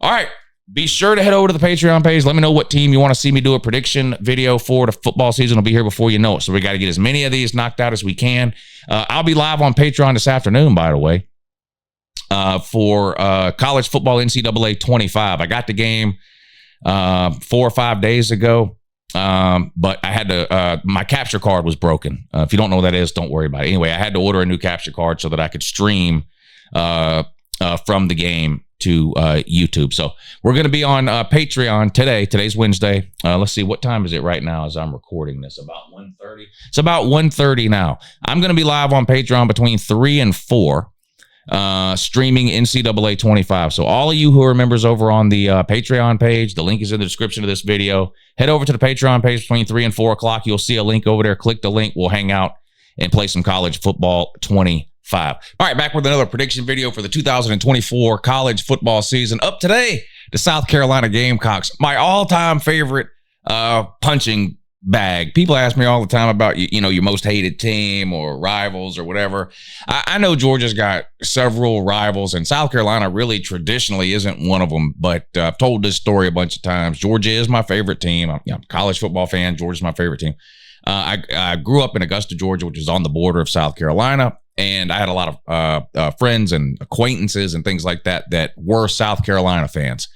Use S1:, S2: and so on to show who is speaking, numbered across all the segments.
S1: All right. Be sure to head over to the Patreon page. Let me know what team you want to see me do a prediction video for. The football season will be here before you know it. So we got to get as many of these knocked out as we can. I'll be live on Patreon this afternoon, by the way, for college football NCAA 25. I got the game 4 or 5 days ago, but I had to, my capture card was broken. If you don't know what that is, don't worry about it. Anyway, I had to order a new capture card so that I could stream from the game to YouTube. So we're going to be on Patreon today. Today's Wednesday. Let's see, what time is it right now as I'm recording this? About 1:30. It's about 1:30 now. I'm going to be live on Patreon between 3 and 4, streaming NCAA 25. So all of you who are members over on the Patreon page, the link is in the description of this video. Head over to the Patreon page between 3 and 4 o'clock. You'll see a link over there. Click the link. We'll hang out and play some college football 25. All right, back with another prediction video for the 2024 college football season. Up today, the South Carolina Gamecocks, my all-time favorite punching bag. People ask me all the time about, your most hated team or rivals or whatever. I know Georgia's got several rivals, and South Carolina really traditionally isn't one of them, but I've told this story a bunch of times. Georgia is my favorite team. I'm a college football fan. Georgia's my favorite team. I grew up in Augusta, Georgia, which is on the border of South Carolina. And I had a lot of friends and acquaintances and things like that that were South Carolina fans.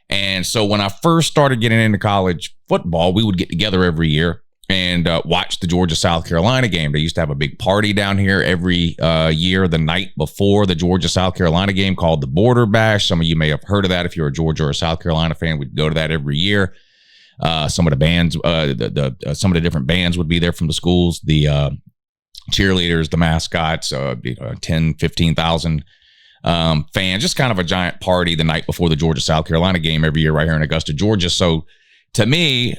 S1: And so when I first started getting into college football, we would get together every year and watch the Georgia-South Carolina game. They used to have a big party down here every year the night before the Georgia-South Carolina game called the Border Bash. Some of you may have heard of that. If you're a Georgia or a South Carolina fan, we'd go to that every year. Some of the bands, some of the different bands would be there from the schools. The cheerleaders, the mascots, 10, 15,000 fans, just kind of a giant party the night before the Georgia-South Carolina game every year right here in Augusta, Georgia. So to me,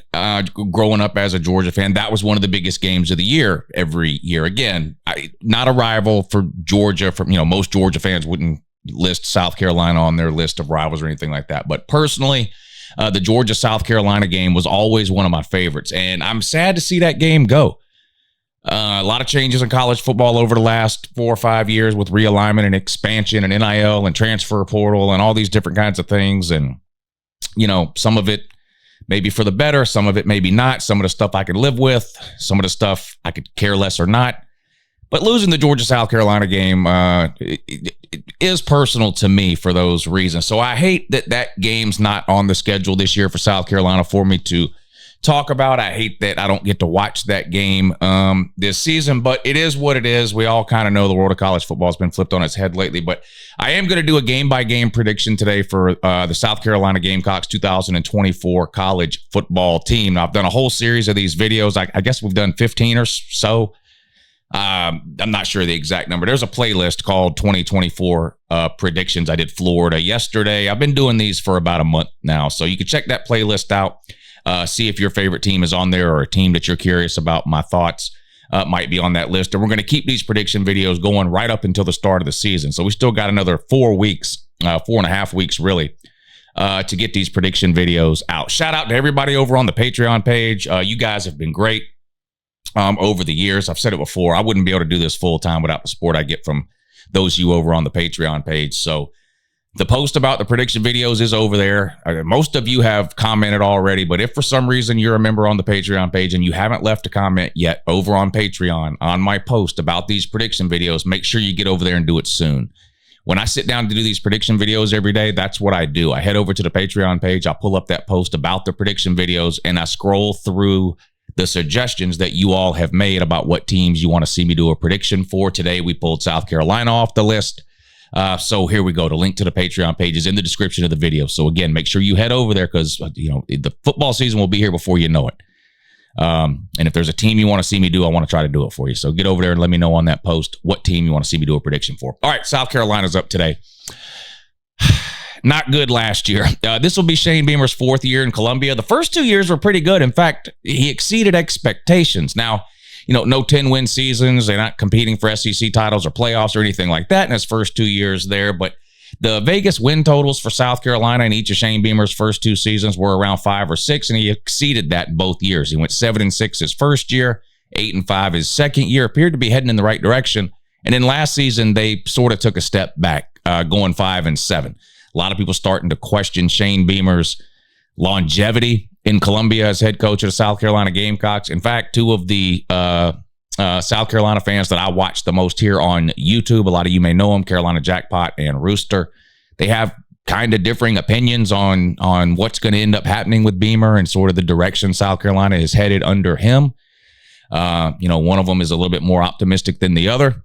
S1: growing up as a Georgia fan, that was one of the biggest games of the year every year. Again, not a rival for Georgia. Most Georgia fans wouldn't list South Carolina on their list of rivals or anything like that. But personally, the Georgia-South Carolina game was always one of my favorites. And I'm sad to see that game go. A lot of changes in college football over the last 4 or 5 years with realignment and expansion and NIL and transfer portal and all these different kinds of things. And, some of it maybe for the better, some of it maybe not. Some of the stuff I could live with, some of the stuff I could care less or not. But losing the Georgia-South Carolina game it is personal to me for those reasons. So I hate that game's not on the schedule this year for South Carolina for me to talk about. I hate that I don't get to watch that game this season, but it is what it is. We all kind of know the world of college football has been flipped on its head lately, but I am going to do a game-by-game prediction today for the South Carolina Gamecocks 2024 college football team. Now, I've done a whole series of these videos. I guess we've done 15 or so. I'm not sure the exact number. There's a playlist called 2024 predictions. I did Florida yesterday. I've been doing these for about a month now, so you can check that playlist out. See if your favorite team is on there or a team that you're curious about. My thoughts might be on that list. And we're going to keep these prediction videos going right up until the start of the season. So we still got another 4 weeks, 4.5 weeks really, to get these prediction videos out. Shout out to everybody over on the Patreon page. You guys have been great over the years. I've said it before. I wouldn't be able to do this full time without the support I get from those of you over on the Patreon page. So the post about the prediction videos is over there. Most of you have commented already, but if for some reason you're a member on the Patreon page and you haven't left a comment yet over on Patreon on my post about these prediction videos, make sure you get over there and do it soon. When I sit down to do these prediction videos every day, that's what I do. I head over to the Patreon page, I'll pull up that post about the prediction videos, and I scroll through the suggestions that you all have made about what teams you want to see me do a prediction for. Today, we pulled South Carolina off the list. So here we go. The link to the Patreon page is in the description of the video. So again, make sure you head over there because, the football season will be here before you know it. And if there's a team you want to see me do, I want to try to do it for you. So get over there and let me know on that post what team you want to see me do a prediction for. All right, South Carolina's up today. Not good last year. This will be Shane Beamer's 4th year in Columbia. The first 2 years were pretty good. In fact, he exceeded expectations. Now, no 10-win seasons. They're not competing for SEC titles or playoffs or anything like that in his first 2 years there. But the Vegas win totals for South Carolina in each of Shane Beamer's first 2 seasons were around 5 or 6, and he exceeded that both years. He went 7-6 his first year, 8-5 his second year. Appeared to be heading in the right direction. And then last season, they sort of took a step back, going 5-7. A lot of people starting to question Shane Beamer's longevity in Columbia as head coach of the South Carolina Gamecocks. In fact, two of the South Carolina fans that I watch the most here on YouTube, a lot of you may know them, Carolina Jackpot and Rooster, they have kind of differing opinions on what's going to end up happening with Beamer and sort of the direction South Carolina is headed under him. One of them is a little bit more optimistic than the other.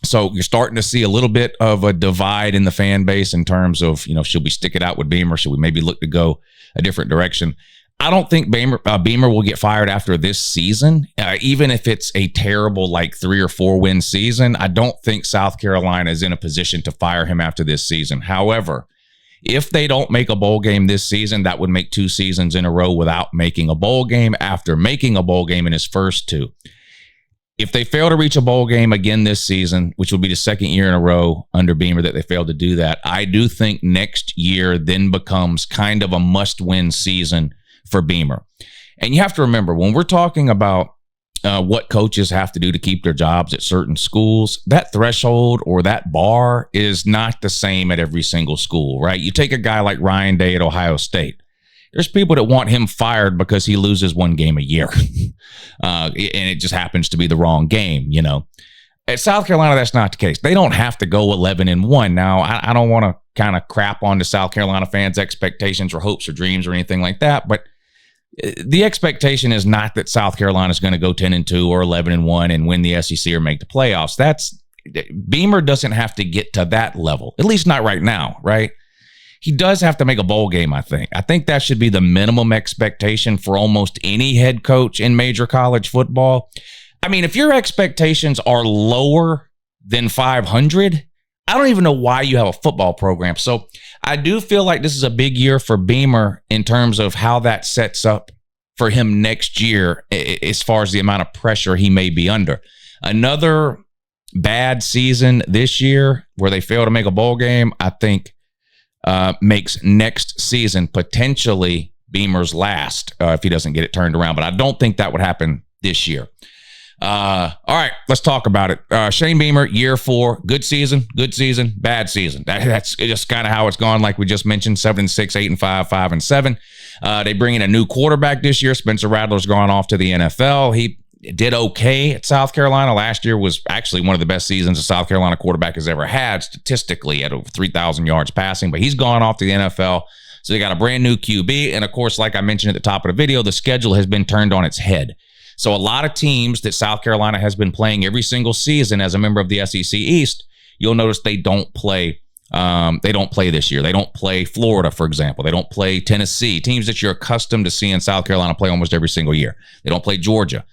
S1: So you're starting to see a little bit of a divide in the fan base in terms of, should we stick it out with Beamer? Should we maybe look to go a different direction? I don't think Beamer will get fired after this season. Even if it's a terrible, 3 or 4 win season, I don't think South Carolina is in a position to fire him after this season. However, if they don't make a bowl game this season, that would make 2 seasons in a row without making a bowl game after making a bowl game in his first 2. If they fail to reach a bowl game again this season, which will be the second year in a row under Beamer that they failed to do that, I do think next year then becomes kind of a must-win season for Beamer. And you have to remember, when we're talking about what coaches have to do to keep their jobs at certain schools, that threshold or that bar is not the same at every single school, right? You take a guy like Ryan Day at Ohio State. There's people that want him fired because he loses 1 game a year. And it just happens to be the wrong game, At South Carolina, that's not the case. They don't have to go 11-1. Now, I don't want to kind of crap on the South Carolina fans' expectations or hopes or dreams or anything like that, but the expectation is not that South Carolina is going to go 10-2 or 11-1 and win the SEC or make the playoffs. Beamer doesn't have to get to that level, at least not right now, right? He does have to make a bowl game, I think. I think that should be the minimum expectation for almost any head coach in major college football. I mean, if your expectations are lower than 500, I don't even know why you have a football program. So I do feel like this is a big year for Beamer in terms of how that sets up for him next year as far as the amount of pressure he may be under. Another bad season this year where they fail to make a bowl game, I think makes next season potentially Beamer's last if he doesn't get it turned around. But I don't think that would happen this year. All right, let's talk about it. Shane Beamer, year 4, good season, bad season. That's just kind of how it's gone. Like we just mentioned, 7-6, 8-5, 5-7. They bring in a new quarterback this year. Spencer Rattler's gone off to the NFL. He did okay at South Carolina. Last year was actually one of the best seasons a South Carolina quarterback has ever had, statistically at over 3,000 yards passing, but he's gone off to the NFL. So they got a brand new QB. And of course, like I mentioned at the top of the video, the schedule has been turned on its head. So a lot of teams that South Carolina has been playing every single season as a member of the SEC East, you'll notice they don't play this year. They don't play Florida, for example. They don't play Tennessee, teams that you're accustomed to seeing South Carolina play almost every single year. They don't play Georgia.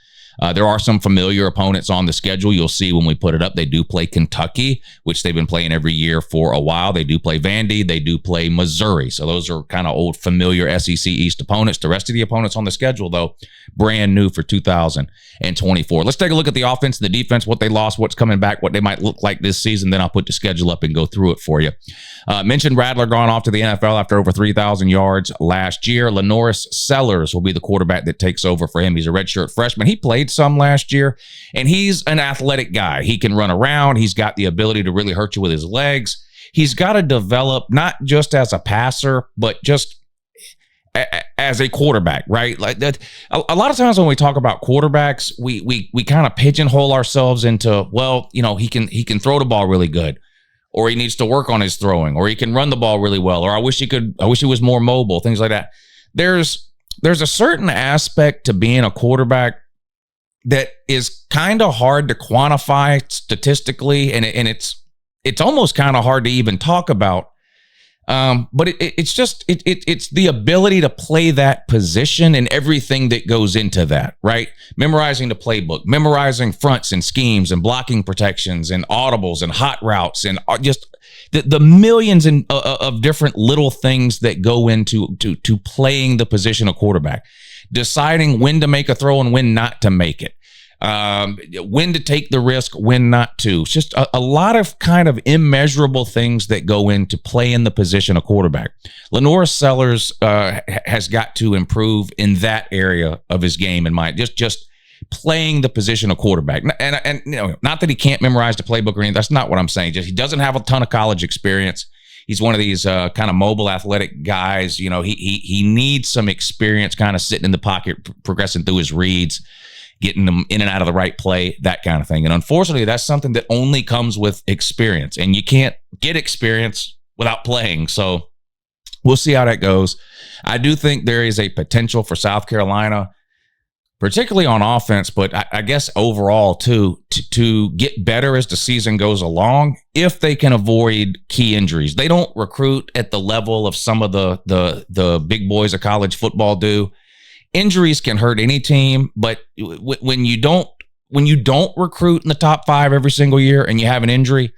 S1: There are some familiar opponents on the schedule. You'll see when we put it up, they do play Kentucky, which they've been playing every year for a while. They do play Vandy. They do play Missouri. So those are kind of old familiar SEC East opponents. The rest of the opponents on the schedule, though, brand new for 2024. Let's take a look at the offense and the defense, what they lost, what's coming back, what they might look like this season. Then I'll put the schedule up and go through it for you. Mentioned Rattler gone off to the NFL after over 3,000 yards last year. Lenoris Sellers will be the quarterback that takes over for him. He's a redshirt freshman. He played some last year, and he's an athletic guy. He can run around. He's got the ability to really hurt you with his legs. He's got to develop not just as a passer, but just as a quarterback, right? Like that. A lot of times when we talk about quarterbacks, we kind of pigeonhole ourselves into, well, he can throw the ball really good, or he needs to work on his throwing, or he can run the ball really well, or I wish he was more mobile, things like that. There's a certain aspect to being a quarterback that is kind of hard to quantify statistically, and it's almost kind of hard to even talk about. But it's the ability to play that position and everything that goes into that, right? Memorizing the playbook, memorizing fronts and schemes and blocking protections and audibles and hot routes and just the millions of different little things that go into playing the position of quarterback, deciding when to make a throw and when not to make it. When to take the risk, when not to. It's just a lot of kind of immeasurable things that go into playing the position of quarterback. Lenoris Sellers has got to improve in that area of his game in mind. Just playing the position of quarterback. And not that he can't memorize the playbook or anything. That's not what I'm saying. Just he doesn't have a ton of college experience. He's one of these kind of mobile, athletic guys. You know, he needs some experience, kind of sitting in the pocket, progressing through his reads, getting them in and out of the right play, that kind of thing. And unfortunately, that's something that only comes with experience, and you can't get experience without playing. So we'll see how that goes. I do think there is a potential for South Carolina, particularly on offense, but I guess overall too, to get better as the season goes along if they can avoid key injuries. They don't recruit at the level of some of the big boys of college football do. Injuries can hurt any team, but when you don't recruit in the top 5 every single year and you have an injury,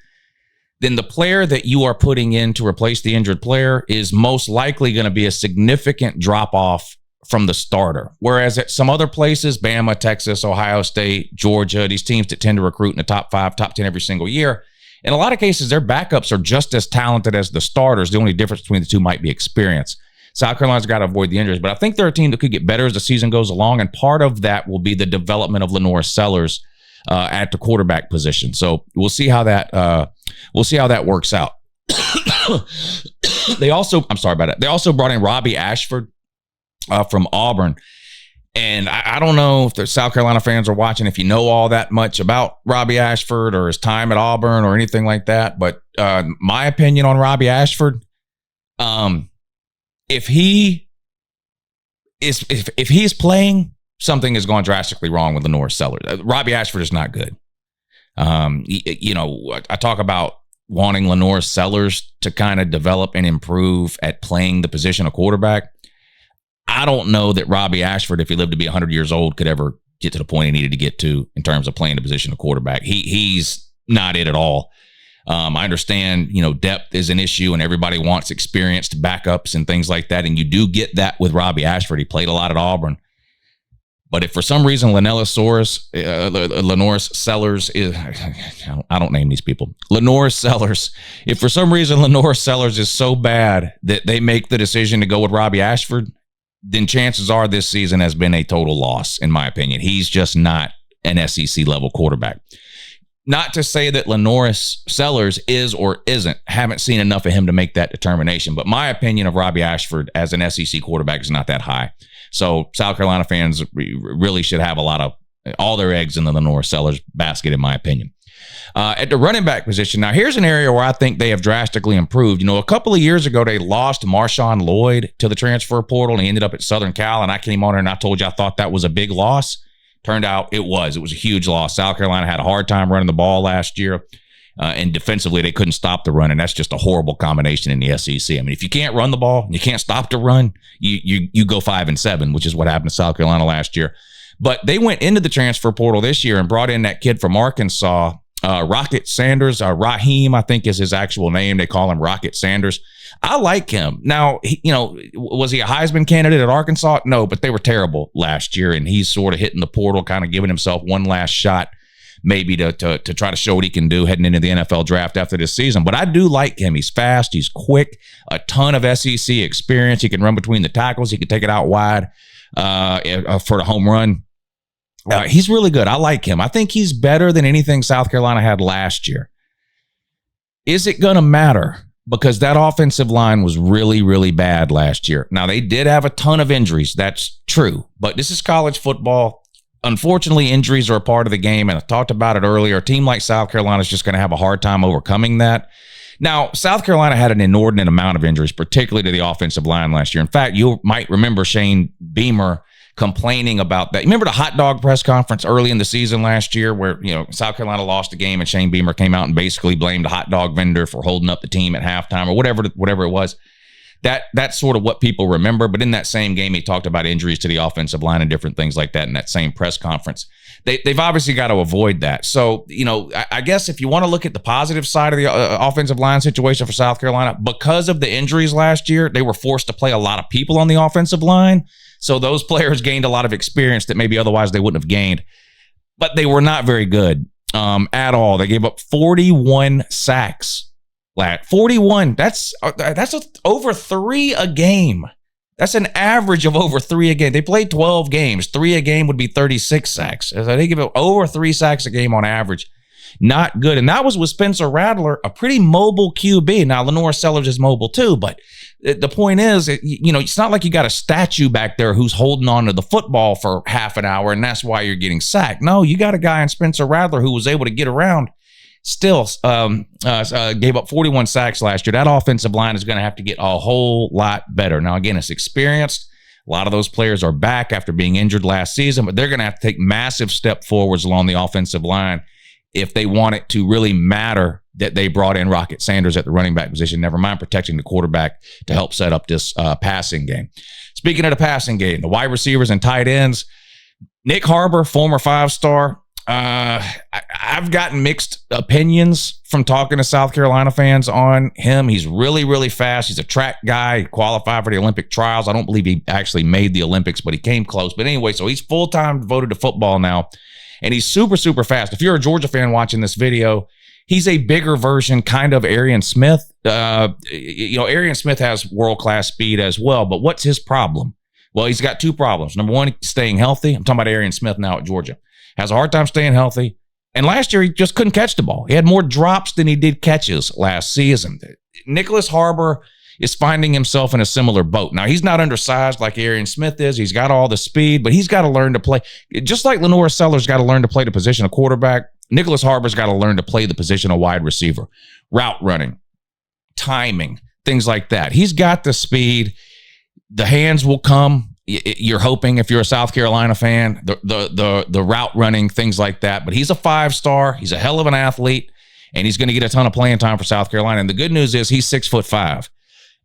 S1: then the player that you are putting in to replace the injured player is most likely going to be a significant drop-off from the starter. Whereas at some other places, Bama, Texas, Ohio State, Georgia, these teams that tend to recruit in the top 5, top 10 every single year, in a lot of cases, their backups are just as talented as the starters. The only difference between the two might be experience. South Carolina's got to avoid the injuries, but I think they're a team that could get better as the season goes along, and part of that will be the development of Lenore Sellers at the quarterback position. So we'll see how that works out. I'm sorry about that. They also brought in Robbie Ashford from Auburn, and I don't know if the South Carolina fans are watching, if you know all that much about Robbie Ashford or his time at Auburn or anything like that. But my opinion on Robbie Ashford, if he is playing, something has gone drastically wrong with Lenore Sellers. Robbie Ashford is not good. You know, I talk about wanting Lenore Sellers to kind of develop and improve at playing the position of quarterback. I don't know that Robbie Ashford, if he lived to be 100 years old, could ever get to the point he needed to get to in terms of playing the position of quarterback. He's not it at all. I understand, you know, depth is an issue and everybody wants experienced backups and things like that. And you do get that with Robbie Ashford. He played a lot at Auburn. But if for some reason Lenore Sellers is, I don't name these people, Lenore Sellers, if for some reason Lenore Sellers is so bad that they make the decision to go with Robbie Ashford, then chances are this season has been a total loss, in my opinion. He's just not an SEC level quarterback. Not to say that Lenore Sellers is or isn't. Haven't seen enough of him to make that determination. But my opinion of Robbie Ashford as an SEC quarterback is not that high. So South Carolina fans really should have all their eggs in the Lenore Sellers basket, in my opinion. At the running back position, now here's an area where I think they have drastically improved. You know, a couple of years ago, they lost Marshawn Lloyd to the transfer portal, and he ended up at Southern Cal. And I came on here and I told you I thought that was a big loss. Turned out it was. It was a huge loss. South Carolina had a hard time running the ball last year, and defensively they couldn't stop the run, and that's just a horrible combination in the SEC. I mean, if you can't run the ball and you can't stop the run, you go 5-7, which is what happened to South Carolina last year. But they went into the transfer portal this year and brought in that kid from Arkansas, Rocket Sanders. Raheem, I think, is his actual name. They call him Rocket Sanders. I like him. Now, was he a Heisman candidate at Arkansas? No, but they were terrible last year, and he's sort of hitting the portal, kind of giving himself one last shot, maybe to try to show what he can do heading into the NFL draft after this season. But I do like him. He's fast. He's quick. A ton of SEC experience. He can run between the tackles. He can take it out wide for the home run. He's really good. I like him. I think he's better than anything South Carolina had last year. Is it going to matter? Because that offensive line was really, really bad last year. Now, they did have a ton of injuries. That's true. But this is college football. Unfortunately, injuries are a part of the game, and I talked about it earlier. A team like South Carolina is just going to have a hard time overcoming that. Now, South Carolina had an inordinate amount of injuries, particularly to the offensive line last year. In fact, you might remember Shane Beamer complaining about that. Remember the hot dog press conference early in the season last year where, South Carolina lost the game and Shane Beamer came out and basically blamed the hot dog vendor for holding up the team at halftime or whatever it was. That's sort of what people remember. But in that same game, he talked about injuries to the offensive line and different things like that in that same press conference. They've obviously got to avoid that. So, I guess if you want to look at the positive side of the offensive line situation for South Carolina, because of the injuries last year, they were forced to play a lot of people on the offensive line. So those players gained a lot of experience that maybe otherwise they wouldn't have gained. But they were not very good at all. They gave up 41 sacks. 41. That's over 3 a game. That's an average of over 3 a game. They played 12 games. 3 a game would be 36 sacks. So they give up over 3 sacks a game on average. Not good. And that was with Spencer Rattler, a pretty mobile QB. Now, Lenore Sellers is mobile too, but the point is, it's not like you got a statue back there who's holding on to the football for half an hour, and that's why you're getting sacked. No, you got a guy in Spencer Rattler who was able to get around. Still gave up 41 sacks last year. That offensive line is going to have to get a whole lot better. Now, again, it's experienced. A lot of those players are back after being injured last season, but they're going to have to take massive step forwards along the offensive line if they want it to really matter that they brought in Rocket Sanders at the running back position, never mind protecting the quarterback to help set up this passing game. Speaking of the passing game, the wide receivers and tight ends, Nick Harbor, former 5-star, I've gotten mixed opinions from talking to South Carolina fans on him. He's really, really fast. He's a track guy. He qualified for the Olympic trials. I don't believe he actually made the Olympics, but he came close. But anyway, so he's full-time devoted to football now, and he's super, super fast. If you're a Georgia fan watching this video, he's a bigger version kind of Arian Smith. Arian Smith has world-class speed as well, but what's his problem? Well, he's got two problems. Number one, staying healthy. I'm talking about Arian Smith now at Georgia. Has a hard time staying healthy. And last year, he just couldn't catch the ball. He had more drops than he did catches last season. Nicholas Harbor is finding himself in a similar boat. Now, he's not undersized like Arian Smith is. He's got all the speed, but he's got to learn to play. Just like Lenore Sellers got to learn to play the position of quarterback, Nicholas Harbor's got to learn to play the position of wide receiver. Route running, timing, things like that. He's got the speed. The hands will come. You're hoping, if you're a South Carolina fan, the route running, things like that. But he's a 5-star. He's a hell of an athlete, and he's going to get a ton of playing time for South Carolina. And the good news is he's 6'5".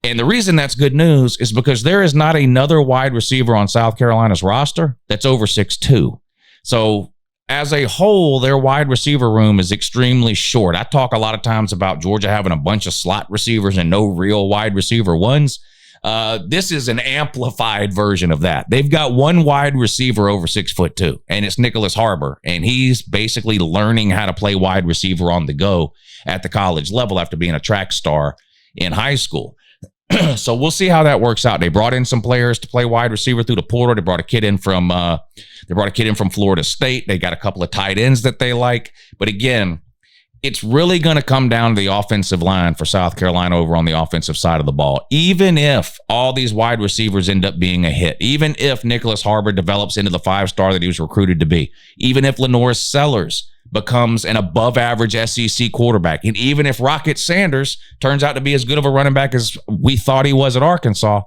S1: And the reason that's good news is because there is not another wide receiver on South Carolina's roster that's over 6'2". So as a whole, their wide receiver room is extremely short. I talk a lot of times about Georgia having a bunch of slot receivers and no real wide receiver ones. This is an amplified version of that. They've got one wide receiver over 6'2", and it's Nicholas Harbor, and he's basically learning how to play wide receiver on the go at the college level after being a track star in high school. So we'll see how that works out. They brought in some players to play wide receiver through the portal. They brought a kid in from Florida State. They got a couple of tight ends that they like, but again, it's really going to come down to the offensive line for South Carolina over on the offensive side of the ball. Even if all these wide receivers end up being a hit, even if Nicholas Harbor develops into the 5-star that he was recruited to be, even if Lenore Sellers becomes an above-average SEC quarterback, and even if Rocket Sanders turns out to be as good of a running back as we thought he was at Arkansas,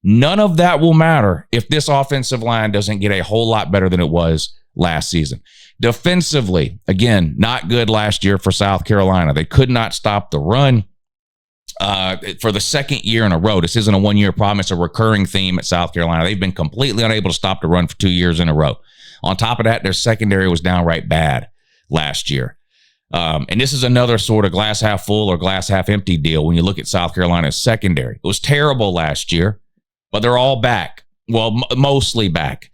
S1: none of that will matter if this offensive line doesn't get a whole lot better than it was last season. Defensively, again, not good last year for South Carolina. They could not stop the run for the second year in a row. This isn't a one-year problem. It's a recurring theme at South Carolina. They've been completely unable to stop the run for 2 years in a row. On top of that, their secondary was downright bad last year. And this is another sort of glass half full or glass half empty deal when you look at South Carolina's secondary. It was terrible last year, but they're all back. Well, mostly back.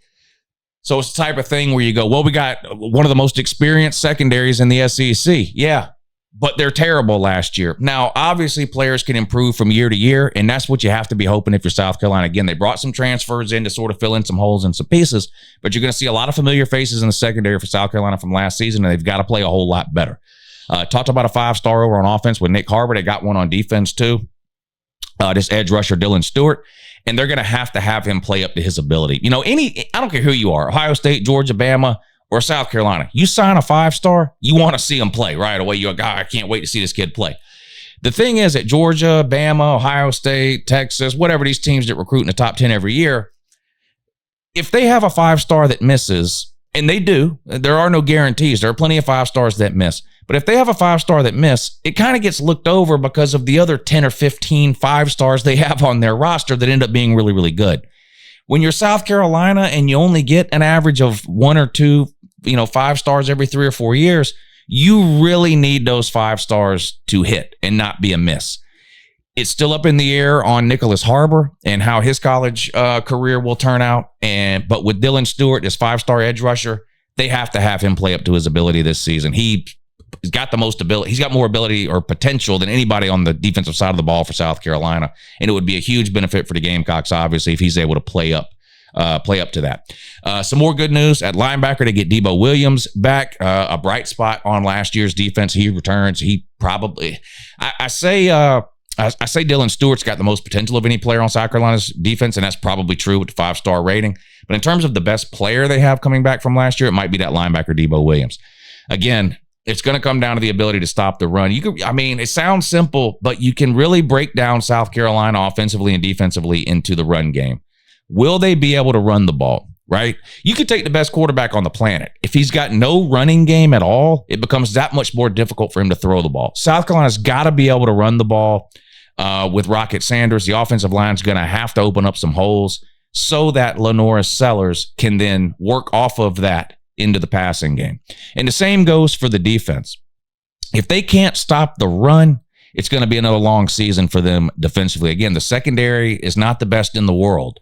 S1: So it's the type of thing where you go, well, we got one of the most experienced secondaries in the SEC. Yeah, but they're terrible last year. Now, obviously, players can improve from year to year, and that's what you have to be hoping if you're South Carolina. Again, they brought some transfers in to sort of fill in some holes and some pieces, but you're going to see a lot of familiar faces in the secondary for South Carolina from last season, and they've got to play a whole lot better. Talked about a 5-star over on offense with Nick Harbor. They got one on defense, too. This edge rusher, Dylan Stewart. And they're going to have him play up to his ability. I don't care who you are, Ohio State, Georgia, Bama, or South Carolina. You sign a 5-star, you want to see him play right away. You're like, I can't wait to see this kid play. The thing is, at Georgia, Bama, Ohio State, Texas, whatever these teams that recruit in the top 10 every year, if they have a 5-star that misses, and they do, there are no guarantees. There are plenty of 5-stars that miss. But if they have a 5-star that miss, it kind of gets looked over because of the other 10 or 15 5-stars they have on their roster that end up being really, really good. When you're South Carolina and you only get an average of 1 or 2, 5-stars every 3 or 4 years, you really need those 5-stars to hit and not be a miss. It's still up in the air on Nicholas Harbor and how his college career will turn out. But with Dylan Stewart, this 5-star edge rusher, they have to have him play up to his ability this season. He's got the most ability. He's got more ability or potential than anybody on the defensive side of the ball for South Carolina. And it would be a huge benefit for the Gamecocks, obviously, if he's able to play up play up to that. Some more good news at linebacker to get Debo Williams back, a bright spot on last year's defense. He returns. He probably, I say Dylan Stewart's got the most potential of any player on South Carolina's defense, and that's probably true with the 5-star rating. But in terms of the best player they have coming back from last year, it might be that linebacker Debo Williams. Again, it's going to come down to the ability to stop the run. It sounds simple, but you can really break down South Carolina offensively and defensively into the run game. Will they be able to run the ball, right? You could take the best quarterback on the planet. If he's got no running game at all, it becomes that much more difficult for him to throw the ball. South Carolina's got to be able to run the ball with Rocket Sanders. The offensive line's going to have to open up some holes so that Lenoris Sellers can then work off of that into the passing game. And the same goes for the defense. If they can't stop the run, it's going to be another long season for them defensively. Again, the secondary is not the best in the world.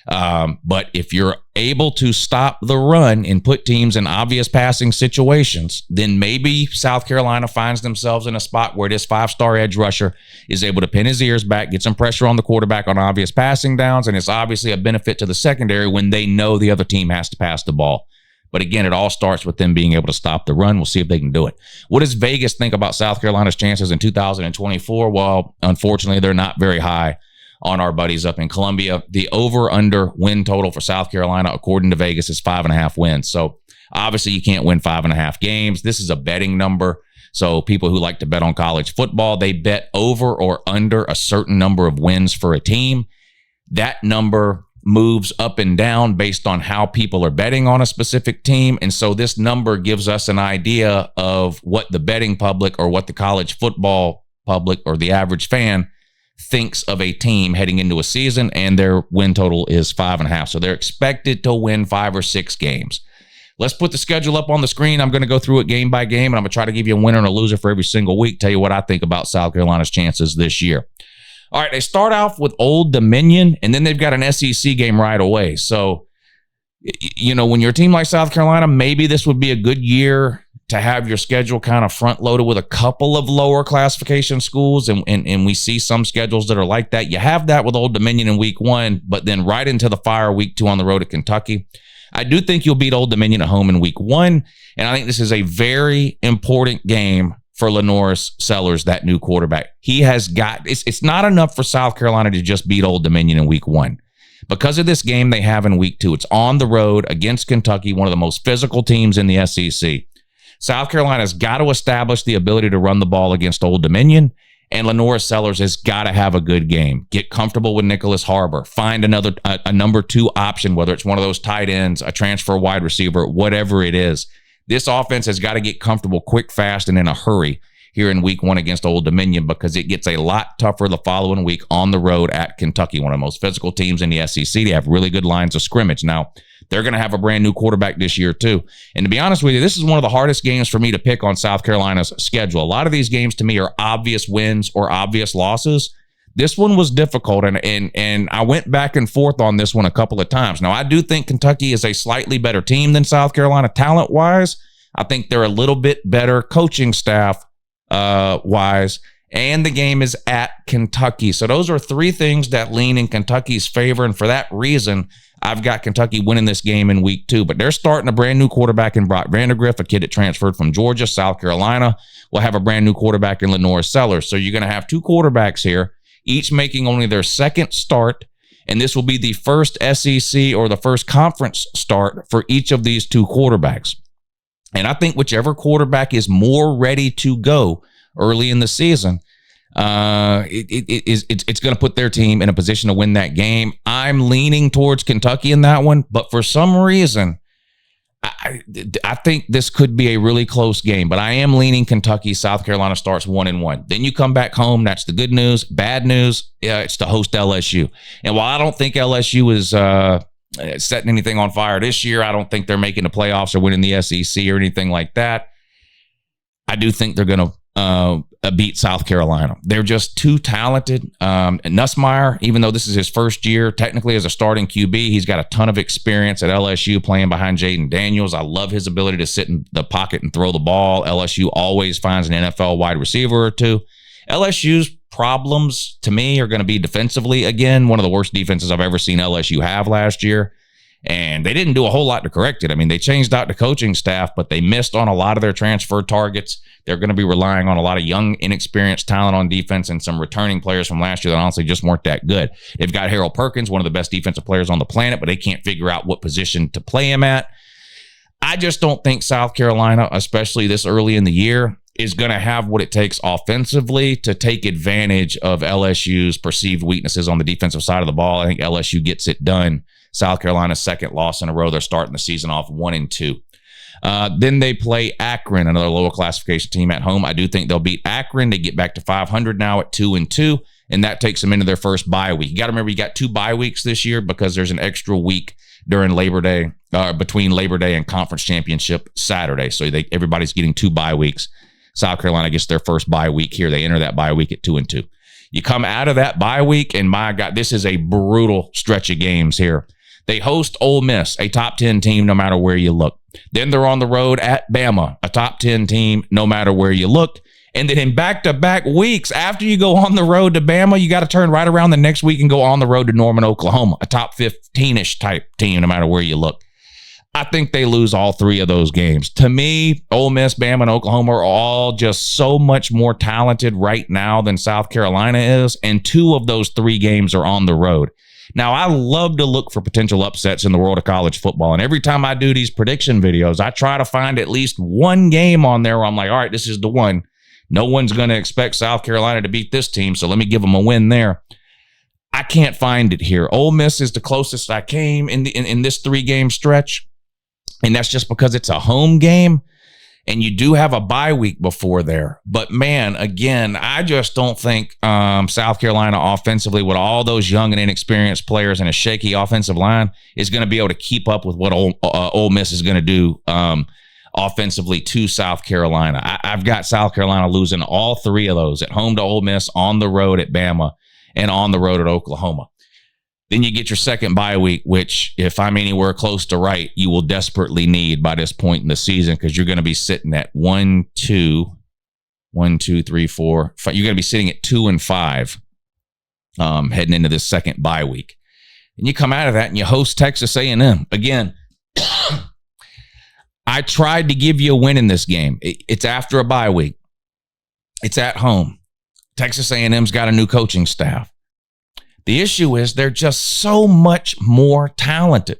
S1: But if you're able to stop the run and put teams in obvious passing situations, then maybe South Carolina finds themselves in a spot where this 5-star edge rusher is able to pin his ears back, get some pressure on the quarterback on obvious passing downs, and it's obviously a benefit to the secondary when they know the other team has to pass the ball. But again, it all starts with them being able to stop the run. We'll see if they can do it. What does Vegas think about South Carolina's chances in 2024? Well, unfortunately, they're not very high on our buddies up in Columbia. The over-under win total for South Carolina, according to Vegas, is 5.5 wins. So obviously you can't win 5.5 games. This is a betting number. So people who like to bet on college football, they bet over or under a certain number of wins for a team. That number moves up and down based on how people are betting on a specific team. And so this number gives us an idea of what the betting public or what the college football public or the average fan thinks of a team heading into a season, and their win total is 5.5. So they're expected to win 5 or 6 games. Let's put the schedule up on the screen. I'm going to go through it game by game, and I'm going to try to give you a winner and a loser for every single week, tell you what I think about South Carolina's chances this year. All right, they start off with Old Dominion, and then they've got an SEC game right away. So, when you're a team like South Carolina, maybe this would be a good year to have your schedule kind of front-loaded with a couple of lower classification schools, and we see some schedules that are like that. You have that with Old Dominion in week 1, but then right into the fire week 2 on the road at Kentucky. I do think you'll beat Old Dominion at home in week 1, and I think this is a very important game for Lenoris Sellers, that new quarterback. He has got, it's not enough for South Carolina to just beat Old Dominion in week 1. Because of this game they have in week 2, it's on the road against Kentucky, one of the most physical teams in the SEC. South Carolina's got to establish the ability to run the ball against Old Dominion, and Lenoris Sellers has got to have a good game. Get comfortable with Nicholas Harbor. Find a number 2 option, whether it's one of those tight ends, a transfer wide receiver, whatever it is. This offense has got to get comfortable quick, fast, and in a hurry here in week 1 against Old Dominion, because it gets a lot tougher the following week on the road at Kentucky, one of the most physical teams in the SEC. They have really good lines of scrimmage. Now, they're going to have a brand new quarterback this year too. And to be honest with you, this is one of the hardest games for me to pick on South Carolina's schedule. A lot of these games to me are obvious wins or obvious losses. This one was difficult, and I went back and forth on this one a couple of times. Now, I do think Kentucky is a slightly better team than South Carolina talent-wise. I think they're a little bit better coaching staff wise, and the game is at Kentucky. So those are 3 things that lean in Kentucky's favor, and for that reason, I've got Kentucky winning this game in week 2. But they're starting a brand new quarterback in Brock Vandagriff, a kid that transferred from Georgia. South Carolina will have a brand new quarterback in Lenoris Sellers. So you're going to have 2 quarterbacks here, each making only their second start, and this will be the first SEC or the first conference start for each of these 2 quarterbacks. And I think whichever quarterback is more ready to go early in the season, it's going to put their team in a position to win that game. I'm leaning towards Kentucky in that one, but for some reason, I think this could be a really close game, but I am leaning Kentucky. South Carolina starts 1-1. Then you come back home. That's the good news. Bad news, it's to host LSU. And while I don't think LSU is setting anything on fire this year, I don't think they're making the playoffs or winning the SEC or anything like that. I do think they're going to beat South Carolina. They're just too talented. And Nussmeier, even though this is his first year, technically as a starting QB, he's got a ton of experience at LSU playing behind Jaden Daniels. I love his ability to sit in the pocket and throw the ball. LSU always finds an NFL wide receiver or 2. LSU's problems, to me, are going to be defensively. Again, one of the worst defenses I've ever seen LSU have last year. And they didn't do a whole lot to correct it. I mean, they changed out the coaching staff, but they missed on a lot of their transfer targets. They're going to be relying on a lot of young, inexperienced talent on defense and some returning players from last year that honestly just weren't that good. They've got Harold Perkins, one of the best defensive players on the planet, but they can't figure out what position to play him at. I just don't think South Carolina, especially this early in the year, is going to have what it takes offensively to take advantage of LSU's perceived weaknesses on the defensive side of the ball. I think LSU gets it done. South Carolina's second loss in a row. They're starting the season off 1-2. Then they play Akron, another lower classification team at home. I do think they'll beat Akron. They get back to 500 now at 2-2, and that takes them into their first bye week. You got to remember, you got 2 bye weeks this year because there's an extra week during Labor Day, between Labor Day and Conference Championship Saturday. So everybody's getting 2 bye weeks. South Carolina gets their first bye week here. They enter that bye week at 2-2. You come out of that bye week, and my God, this is a brutal stretch of games here. They host Ole Miss, a top 10 team no matter where you look. Then they're on the road at Bama, a top 10 team no matter where you look. And then in back-to-back weeks, after you go on the road to Bama, you got to turn right around the next week and go on the road to Norman, Oklahoma, a top 15-ish type team no matter where you look. I think they lose all 3 of those games. To me, Ole Miss, Bama, and Oklahoma are all just so much more talented right now than South Carolina is, and 2 of those 3 games are on the road. Now, I love to look for potential upsets in the world of college football, and every time I do these prediction videos, I try to find at least one game on there where I'm like, all right, this is the one. No one's going to expect South Carolina to beat this team, so let me give them a win there. I can't find it here. Ole Miss is the closest I came in this 3-game stretch, and that's just because it's a home game, and you do have a bye week before there. But, man, again, I just don't think South Carolina offensively, with all those young and inexperienced players and a shaky offensive line, is going to be able to keep up with what Ole Miss is going to do offensively to South Carolina. I've got South Carolina losing all 3 of those, at home to Ole Miss, on the road at Bama, and on the road at Oklahoma. Then you get your second bye week, which, if I'm anywhere close to right, you will desperately need by this point in the season, because you're going to be sitting at 1, 2, 3, 4, 5. You're going to be sitting at 2 and 5 heading into this second bye week. And you come out of that and you host Texas A&M. Again, I tried to give you a win in this game. It's after a bye week. It's at home. Texas A&M's got a new coaching staff. The issue is they're just so much more talented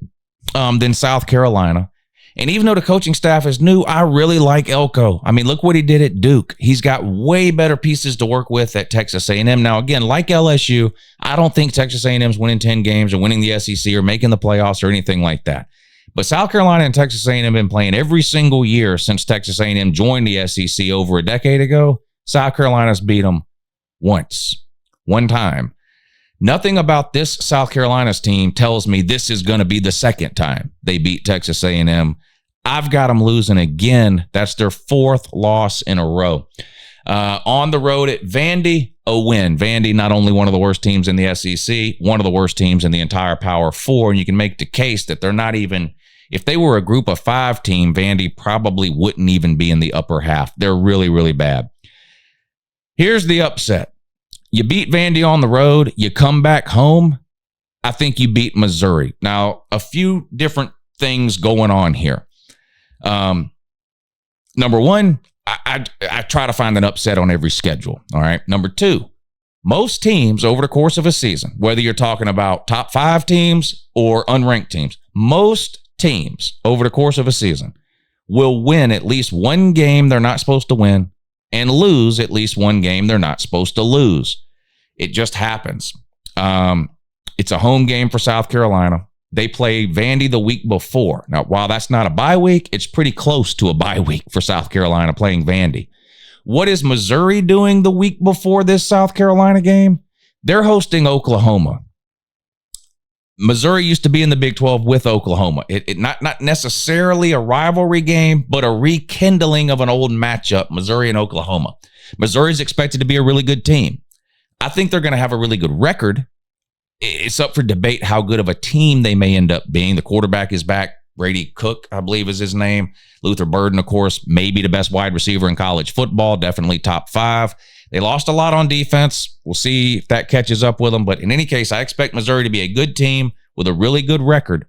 S1: than South Carolina. And even though the coaching staff is new, I really like Elko. I mean, look what he did at Duke. He's got way better pieces to work with at Texas A&M. Now, again, like LSU, I don't think Texas A&M's winning 10 games or winning the SEC or making the playoffs or anything like that. But South Carolina and Texas A&M have been playing every single year since Texas A&M joined the SEC over a decade ago. South Carolina's beat them one time. Nothing about this South Carolina's team tells me this is going to be the second time they beat Texas A&M. I've got them losing again. That's their 4th loss in a row. On the road at Vandy, a win. Vandy, not only one of the worst teams in the SEC, one of the worst teams in the entire Power 4. And you can make the case that they're not even, if they were a group of 5 team, Vandy probably wouldn't even be in the upper half. They're really, really bad. Here's the upset. You beat Vandy on the road. You come back home. I think you beat Missouri. Now, a few different things going on here. Number one, I try to find an upset on every schedule. All right. Number 2, most teams over the course of a season, whether you're talking about top 5 teams or unranked teams, most teams over the course of a season will win at least one game they're not supposed to win and lose at least one game they're not supposed to lose. It just happens. It's a home game for South Carolina. They play Vandy the week before. Now, while that's not a bye week, it's pretty close to a bye week for South Carolina playing Vandy. What is Missouri doing the week before this South Carolina game? They're hosting Oklahoma. Missouri used to be in the Big 12 with Oklahoma. It not necessarily a rivalry game, but a rekindling of an old matchup, Missouri and Oklahoma. Missouri's expected to be a really good team. I think they're going to have a really good record. It's up for debate how good of a team they may end up being. The quarterback is back. Brady Cook, I believe is his name. Luther Burden, of course, maybe the best wide receiver in college football, definitely top 5. They lost a lot on defense. We'll see if that catches up with them. But in any case, I expect Missouri to be a good team with a really good record.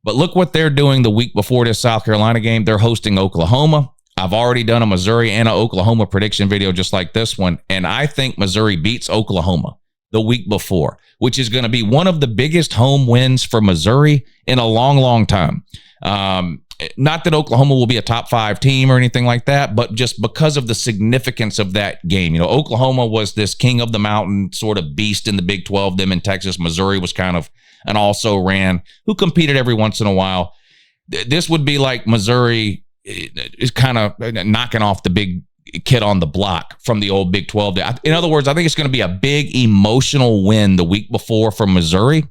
S1: But look what they're doing the week before this South Carolina game. They're hosting Oklahoma. I've already done a Missouri and an Oklahoma prediction video just like this one, and I think Missouri beats Oklahoma the week before, which is going to be one of the biggest home wins for Missouri in a long, long time. Not that Oklahoma will be a top 5 team or anything like that, but just because of the significance of that game. You know, Oklahoma was this king of the mountain sort of beast in the Big 12, them in Texas. Missouri was kind of an also-ran who competed every once in a while. This would be like Missouri is kind of knocking off the big kid on the block from the old Big 12. In other words, I think it's going to be a big emotional win the week before for Missouri.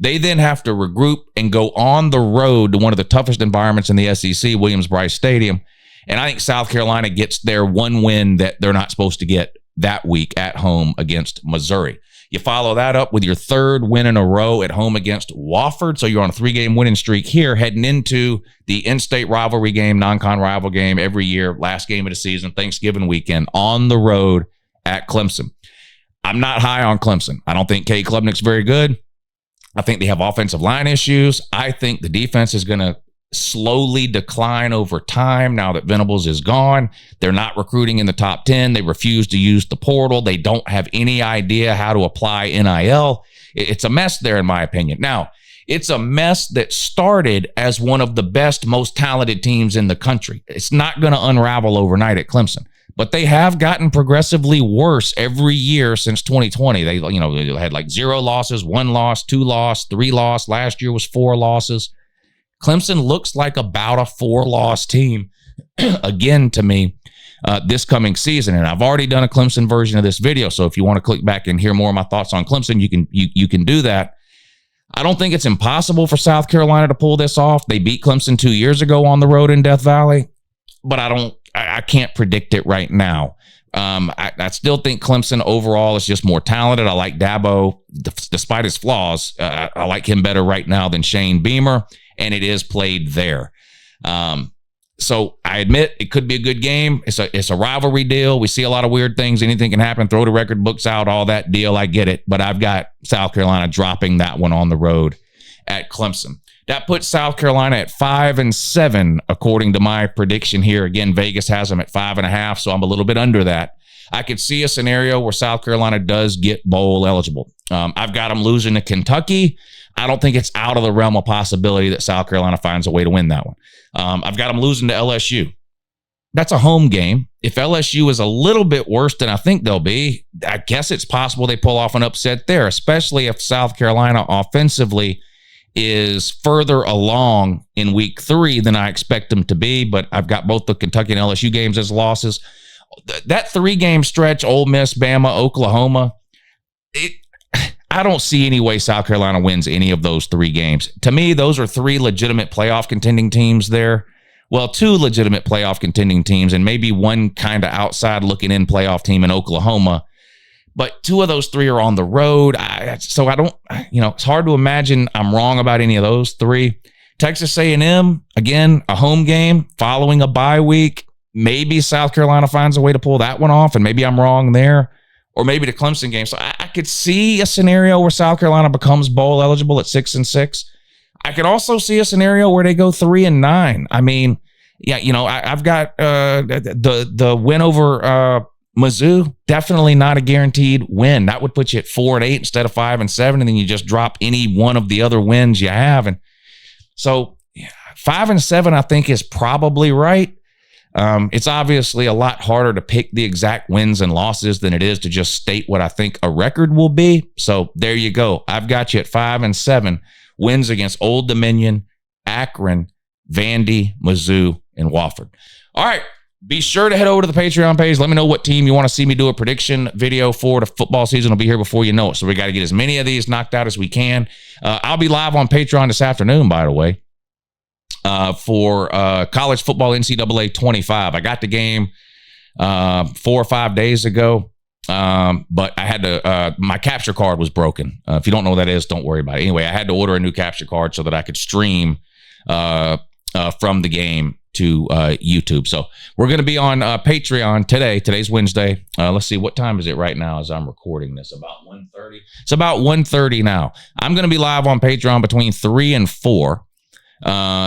S1: They then have to regroup and go on the road to one of the toughest environments in the SEC, Williams-Brice Stadium. And I think South Carolina gets their one win that they're not supposed to get that week at home against Missouri. You follow that up with your third win in a row at home against Wofford. So you're on a 3-game winning streak here, heading into the in-state rivalry game, non-con rival game every year, last game of the season, Thanksgiving weekend, on the road at Clemson. I'm not high on Clemson. I don't think Cade Klubnik's very good. I think they have offensive line issues. I think the defense is going to slowly decline over time now that Venables is gone. They're not recruiting in the top 10. They refuse to use the portal. They don't have any idea how to apply NIL. It's a mess there, in my opinion. Now, it's a mess that started as one of the best, most talented teams in the country. It's not going to unravel overnight at Clemson. But they have gotten progressively worse every year since 2020. They had like 0 losses, 1 loss, 2 loss, 3 loss. Last year was 4 losses. Clemson looks like about a 4-loss team again to me this coming season. And I've already done a Clemson version of this video. So if you want to click back and hear more of my thoughts on Clemson, you can do that. I don't think it's impossible for South Carolina to pull this off. They beat Clemson 2 years ago on the road in Death Valley, but I can't predict it right now. I still think Clemson overall is just more talented. I like Dabo, despite his flaws. I like him better right now than Shane Beamer, and it is played there. So I admit it could be a good game. It's a rivalry deal. We see a lot of weird things. Anything can happen. Throw the record books out, all that deal. I get it. But I've got South Carolina dropping that one on the road at Clemson. That puts South Carolina at 5-7, according to my prediction here. Again, Vegas has them at 5.5, so I'm a little bit under that. I could see a scenario where South Carolina does get bowl eligible. I've got them losing to Kentucky. I don't think it's out of the realm of possibility that South Carolina finds a way to win that one. I've got them losing to LSU. That's a home game. If LSU is a little bit worse than I think they'll be, I guess it's possible they pull off an upset there, especially if South Carolina offensively is further along in week 3 than I expect them to be. But I've got both the Kentucky and LSU games as losses. That 3-game stretch, Ole Miss, Bama, Oklahoma, I don't see any way South Carolina wins any of those 3 games. To me, those are 3 legitimate playoff contending teams there. Well, 2 legitimate playoff contending teams and maybe one kind of outside looking in playoff team in Oklahoma. But 2 of those 3 are on the road. So I don't, it's hard to imagine I'm wrong about any of those 3. Texas A&M, again, a home game following a bye week. Maybe South Carolina finds a way to pull that one off, and maybe I'm wrong there. Or maybe the Clemson game. So I could see a scenario where South Carolina becomes bowl eligible at 6-6. I could also see a scenario where they go 3-9. I mean, yeah, I've got the win over Mizzou, definitely not a guaranteed win. That would put you at 4-8 instead of 5-7, and then you just drop any one of the other wins you have. And so 5-7, I think, is probably right. It's obviously a lot harder to pick the exact wins and losses than it is to just state what I think a record will be. So there you go. I've got you at 5-7 wins against Old Dominion, Akron, Vandy, Mizzou, and Wofford. All right. Be sure to head over to the Patreon page. Let me know what team you want to see me do a prediction video for. The football season will be here before you know it. So we got to get as many of these knocked out as we can. I'll be live on Patreon this afternoon, by the way, for college football NCAA 25. I got the game 4 or 5 days ago, but I had to, my capture card was broken. If you don't know what that is, don't worry about it. Anyway, I had to order a new capture card so that I could stream from the game to YouTube. So we're going to be on Patreon today. Today's Wednesday. Let's see, what time is it right now as I'm recording this? About 1:30. It's about 1:30 now. I'm going to be live on Patreon between 3 and 4.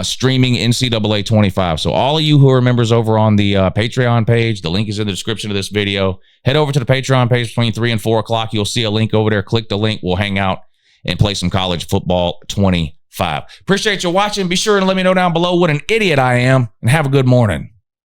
S1: streaming NCAA 25. So all of you who are members over on the Patreon page, the link is in the description of this video. Head over to the Patreon page between 3 and 4 o'clock. You'll see a link over there. Click the link. We'll hang out and play some college football 25. Appreciate you watching. Be sure to let me know down below what an idiot I am, and have a good morning.